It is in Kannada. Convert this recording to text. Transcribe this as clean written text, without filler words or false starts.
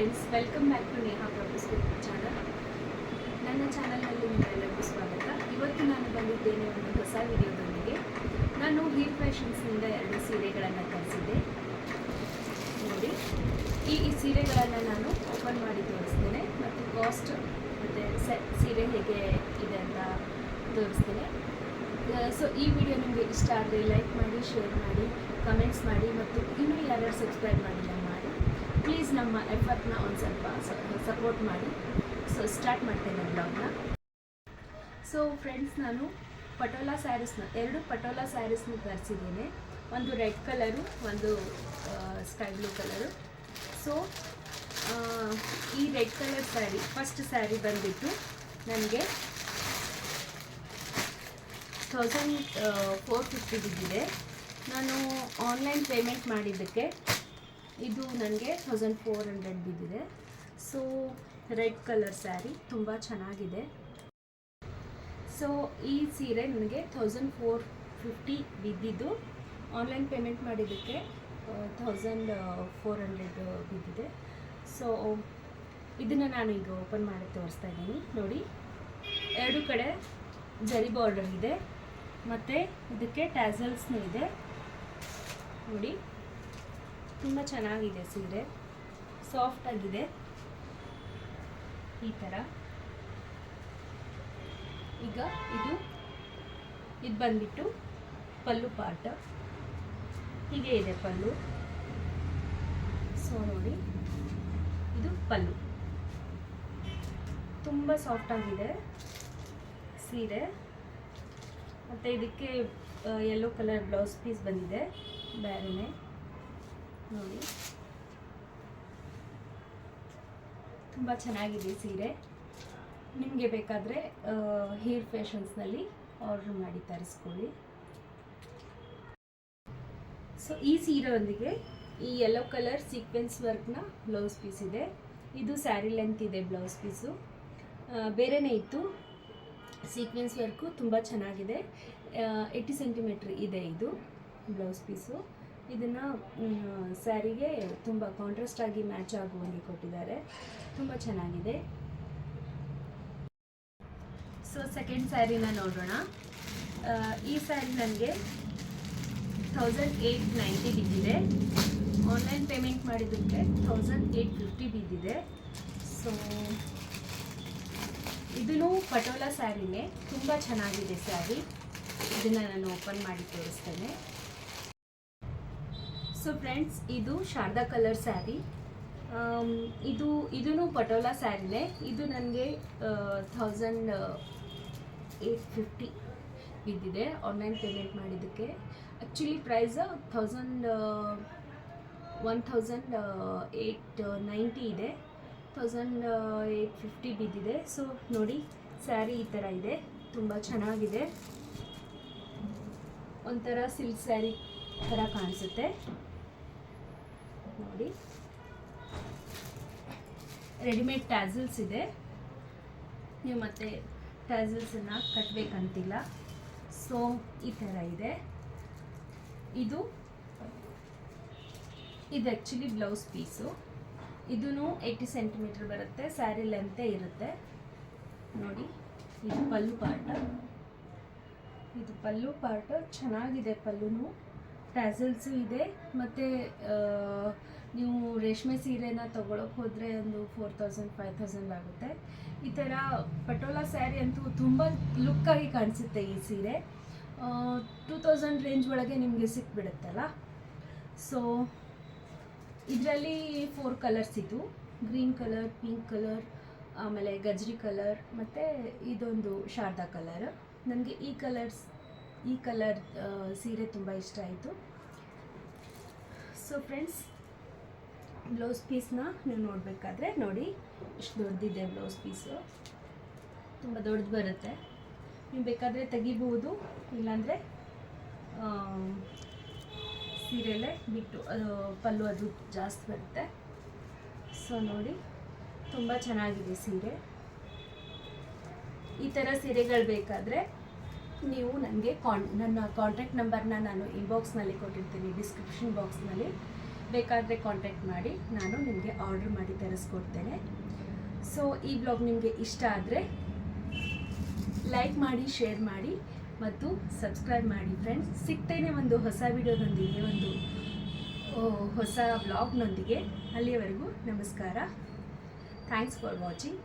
Friends, welcome back to Neha ಪ್ರೊಫೆಸ್ ಚಾನಲ್. ನನ್ನ ಚಾನಲ್ನಲ್ಲಿ ನಿಮ್ಮೆಲ್ಲರಿಗೂ ಸ್ವಾಗತ. ಇವತ್ತು ನಾನು ಬಂದಿದ್ದೇನೆ ಒಂದು ಹೊಸ ವಿಡಿಯೋದೊಂದಿಗೆ. ನಾನು ಹೀಲ್ ಫ್ಯಾಷನ್ಸ್ನಿಂದ 2 ಸೀರೆಗಳನ್ನು ತರಿಸಿದ್ದೆ. ನೋಡಿ, ಈ ಸೀರೆಗಳನ್ನು ನಾನು ಓಪನ್ ಮಾಡಿ ತೋರಿಸ್ತೇನೆ ಮತ್ತು ಕಾಸ್ಟ್ ಮತ್ತು ಸೀರೆ ಹೇಗೆ ಇದೆ ಅಂತ ತೋರಿಸ್ತೇನೆ. ಸೊ ಈ ವಿಡಿಯೋ ನಿಮಗೆ ಇಷ್ಟ ಆದರೆ ಲೈಕ್ ಮಾಡಿ, ಶೇರ್ ಮಾಡಿ, ಕಮೆಂಟ್ಸ್ ಮಾಡಿ ಮತ್ತು ಇನ್ನೂ ಯಾರ್ಯಾರು ಸಬ್ಸ್ಕ್ರೈಬ್ ಮಾಡಿಲ್ಲ ಮಾಡಿ ಪ್ಲೀಸ್ ನಮ್ಮ ಎಫರ್ಟ್ನ ಒಂದು ಸ್ವಲ್ಪ ಸಪೋರ್ಟ್ ಮಾಡಿ. ಸೊ ಸ್ಟಾರ್ಟ್ ಮಾಡ್ತೇನೆ ಬ್ಲಾಗ್ನ. ಸೊ ಫ್ರೆಂಡ್ಸ್, ನಾನು ಪಟೋಲಾ ಸ್ಯಾರೀಸ್ನ 2 ಪಟೋಲಾ ಸ್ಯಾರೀಸ್ನ ತರಿಸಿದ್ದೇನೆ. ಒಂದು ರೆಡ್ ಕಲರು, ಒಂದು ಸ್ಕೈ ಬ್ಲೂ ಕಲರು. ಸೊ ಈ red colour sari, first sari ಬಂದುಬಿಟ್ಟು ನನಗೆ 1450 ಬಿದ್ದಿದೆ. ನಾನು ಆನ್ಲೈನ್ ಪೇಮೆಂಟ್ ಮಾಡಿದ್ದಕ್ಕೆ ಇದು ನನಗೆ 1400 ಬಿದ್ದಿದೆ. ಸೊ ರೆಡ್ ಕಲರ್ ಸ್ಯಾರಿ ತುಂಬ ಚೆನ್ನಾಗಿದೆ. ಸೊ ಈ ಸೀರೆ ನನಗೆ 1450 ಬಿದ್ದಿದ್ದು, ಆನ್ಲೈನ್ ಪೇಮೆಂಟ್ ಮಾಡಿದ್ದಕ್ಕೆ 1400 ಬಿದ್ದಿದೆ. ಸೊ ಇದನ್ನು ನಾನು ಈಗ ಓಪನ್ ಮಾಡಿ ತೋರಿಸ್ತಾ ಇದ್ದೀನಿ. ನೋಡಿ, 2 ಕಡೆ ಜರಿ ಬಾರ್ಡರ್ ಇದೆ ಮತ್ತು ಇದಕ್ಕೆ ಟ್ಯಾಸಲ್ಸ್ನೂ ಇದೆ. ನೋಡಿ, ತುಂಬ ಚೆನ್ನಾಗಿದೆ ಸೀರೆ, ಸಾಫ್ಟ್ ಆಗಿದೆ ಈ ಥರ. ಈಗ ಇದು ಬಂದ್ಬಿಟ್ಟು ಪಲ್ಲು ಪಾರ್ಟ್, ಹೀಗೆ ಇದೆ ಪಲ್ಲು. ಸೊ ನೋಡಿ, ಇದು ಪಲ್ಲು, ತುಂಬ ಸಾಫ್ಟ್ ಆಗಿದೆ ಸೀರೆ. ಮತ್ತು ಇದಕ್ಕೆ ಯೆಲ್ಲೋ ಕಲರ್ ಬ್ಲೌಸ್ ಪೀಸ್ ಬಂದಿದೆ ಬೇರೆನೇ. ನೋಡಿ, ತುಂಬ ಚೆನ್ನಾಗಿದೆ ಸೀರೆ. ನಿಮಗೆ ಬೇಕಾದರೆ ಹೀರ್ ಫ್ಯಾಷನ್ಸ್ನಲ್ಲಿ ಆರ್ಡ್ರ್ ಮಾಡಿ ತರಿಸ್ಕೊಳ್ಳಿ. ಸೊ ಈ ಸೀರೆಯೊಂದಿಗೆ ಈ ಯೆಲ್ಲೋ ಕಲರ್ ಸೀಕ್ವೆನ್ಸ್ ವರ್ಕ್ನ ಬ್ಲೌಸ್ ಪೀಸ್ ಇದೆ. ಇದು ಸ್ಯಾರಿ ಲೆಂತ್ ಇದೆ ಬ್ಲೌಸ್ ಪೀಸು, ಬೇರೆನೇ ಇತ್ತು. ಸೀಕ್ವೆನ್ಸ್ ವರ್ಕು ತುಂಬ ಚೆನ್ನಾಗಿದೆ. 80 ಸೆಂಟಿಮೀಟ್ರ್ ಇದೆ ಇದು ಬ್ಲೌಸ್ ಪೀಸು. ಇದನ್ನು ಸ್ಯಾರಿಗೆ ತುಂಬ ಕಾಂಟ್ರಾಸ್ಟ್ ಆಗಿ ಮ್ಯಾಚ್ ಆಗುವಂಗೆ ಕೊಟ್ಟಿದ್ದಾರೆ, ತುಂಬ ಚೆನ್ನಾಗಿದೆ. ಸೊ ಸೆಕೆಂಡ್ ಸ್ಯಾರಿನ ನೋಡೋಣ. ಈ ಸ್ಯಾರಿ ನನಗೆ 1890 ಬಿದ್ದಿದೆ. ಆನ್ಲೈನ್ ಪೇಮೆಂಟ್ ಮಾಡಿದ್ದಕ್ಕೆ 1850 ಬಿದ್ದಿದೆ. ಸೊ ಇದೂ ಪಟೋಲಾ ಸ್ಯಾರಿನೇ, ತುಂಬ ಚೆನ್ನಾಗಿದೆ ಸ್ಯಾರಿ. ಇದನ್ನು ನಾನು ಓಪನ್ ಮಾಡಿ ತೋರಿಸ್ತೇನೆ. ಸೊ ಫ್ರೆಂಡ್ಸ್, ಇದು ಶಾರದಾ ಕಲರ್ ಸ್ಯಾರಿ. ಇದೂ ಪಟೋಲಾ ಸ್ಯಾರಿನೇ. ಇದು ನನಗೆ 1850 ಬಿದ್ದಿದೆ ಆನ್ಲೈನ್ ಪೇಮೆಂಟ್ ಮಾಡಿದ್ದಕ್ಕೆ. ಆ್ಯಕ್ಚುಲಿ ಪ್ರೈಸ್ 1890 ಇದೆ, 1850 ಬಿದ್ದಿದೆ. ಸೊ ನೋಡಿ, ಸ್ಯಾರಿ ಈ ಥರ ಇದೆ, ತುಂಬ ಚೆನ್ನಾಗಿದೆ. ಒಂಥರ ಸಿಲ್ಕ್ ಸ್ಯಾರಿ ಥರ ಕಾಣಿಸುತ್ತೆ. ನೋಡಿ, ರೆಡಿಮೇಡ್ ಟ್ಯಾಸಲ್ಸ್ ಇದೆ, ನೀವು ಮತ್ತೆ ಟ್ಯಾಸಲ್ಸನ್ನು ಕಟ್ಟಬೇಕಂತಿಲ್ಲ. ಸೊ ಈ ಥರ ಇದೆ. ಇದು ಆ್ಯಕ್ಚುಲಿ ಬ್ಲೌಸ್ ಪೀಸು. ಇದೂ 80 ಸೆಂಟಿಮೀಟ್ರ್ ಬರುತ್ತೆ, ಸ್ಯಾರಿ ಲೆಂತೇ ಇರುತ್ತೆ. ನೋಡಿ, ಇದು ಪಲ್ಲು ಪಾರ್ಟ್, ಚೆನ್ನಾಗಿದೆ. ಪಲ್ಲುನು ಟ್ಯಾಸಲ್ಸು ಇದೆ. ಮತ್ತು ನೀವು ರೇಷ್ಮೆ ಸೀರೆನ ತೊಗೊಳಕ್ಕೆ ಹೋದರೆ ಒಂದು 4000-5000 ಆಗುತ್ತೆ. ಈ ಥರ ಪಟೋಲಾ ಸ್ಯಾರಿ ಅಂತೂ ತುಂಬ ಲುಕ್ಕಾಗಿ ಕಾಣಿಸುತ್ತೆ. ಈ ಸೀರೆ 2000 ರೇಂಜ್ ಒಳಗೆ ನಿಮಗೆ ಸಿಕ್ಬಿಡುತ್ತಲ್ಲ. ಸೊ ಇದರಲ್ಲಿ 4 ಕಲರ್ಸ್ ಇದ್ದು, ಗ್ರೀನ್ ಕಲರ್, ಪಿಂಕ್ ಕಲರ್, ಆಮೇಲೆ ಗಜ್ರಿ ಕಲರ್ ಮತ್ತು ಇದೊಂದು ಶಾರದಾ ಕಲರ್. ನನಗೆ ಈ ಕಲರ್ ಸೀರೆ ತುಂಬ ಇಷ್ಟ ಆಯಿತು. ಸೊ ಫ್ರೆಂಡ್ಸ್, ಬ್ಲೌಸ್ ಪೀಸ್ನ ನೀವು ನೋಡಬೇಕಾದ್ರೆ ನೋಡಿ, ಇಷ್ಟು ದೊಡ್ಡದಿದೆ ಬ್ಲೌಸ್ ಪೀಸು, ತುಂಬ ದೊಡ್ಡದು ಬರುತ್ತೆ. ನೀವು ಬೇಕಾದರೆ ತೆಗಿಬಹುದು, ಇಲ್ಲಾಂದರೆ ಸೀರೆಯಲ್ಲೇ ಬಿಟ್ಟು ಪಲ್ಲು ಅದು ಜಾಸ್ತಿ ಬರುತ್ತೆ. ಸೊ ನೋಡಿ, ತುಂಬ ಚೆನ್ನಾಗಿದೆ ಸೀರೆ. ಈ ಥರ ಸೀರೆಗಳು ಬೇಕಾದರೆ ನೀವು ನನಗೆ ನನ್ನ ಕಾಂಟ್ಯಾಕ್ಟ್ ನಂಬರ್ನ ನಾನು ಇನ್ಬಾಕ್ಸ್ನಲ್ಲಿ ಕೊಟ್ಟಿರ್ತೀನಿ, ಡಿಸ್ಕ್ರಿಪ್ಷನ್ ಬಾಕ್ಸ್ನಲ್ಲಿ. ಬೇಕಾದರೆ ಕಾಂಟ್ಯಾಕ್ಟ್ ಮಾಡಿ, ನಾನು ನಿಮಗೆ ಆರ್ಡರ್ ಮಾಡಿ ತರಿಸ್ಕೊಡ್ತೇನೆ. ಸೊ ಈ ಬ್ಲಾಗ್ ನಿಮಗೆ ಇಷ್ಟ ಆದರೆ ಲೈಕ್ ಮಾಡಿ, ಶೇರ್ ಮಾಡಿ ಮತ್ತು ಸಬ್ಸ್ಕ್ರೈಬ್ ಮಾಡಿ ಫ್ರೆಂಡ್ಸ್. ಸಿಗ್ತೇನೆ ಒಂದು ಹೊಸ ವಿಡಿಯೋದೊಂದಿಗೆ, ಒಂದು ಹೊಸ ಬ್ಲಾಗ್ನೊಂದಿಗೆ. ಅಲ್ಲಿಯವರೆಗೂ ನಮಸ್ಕಾರ. Thanks for watching.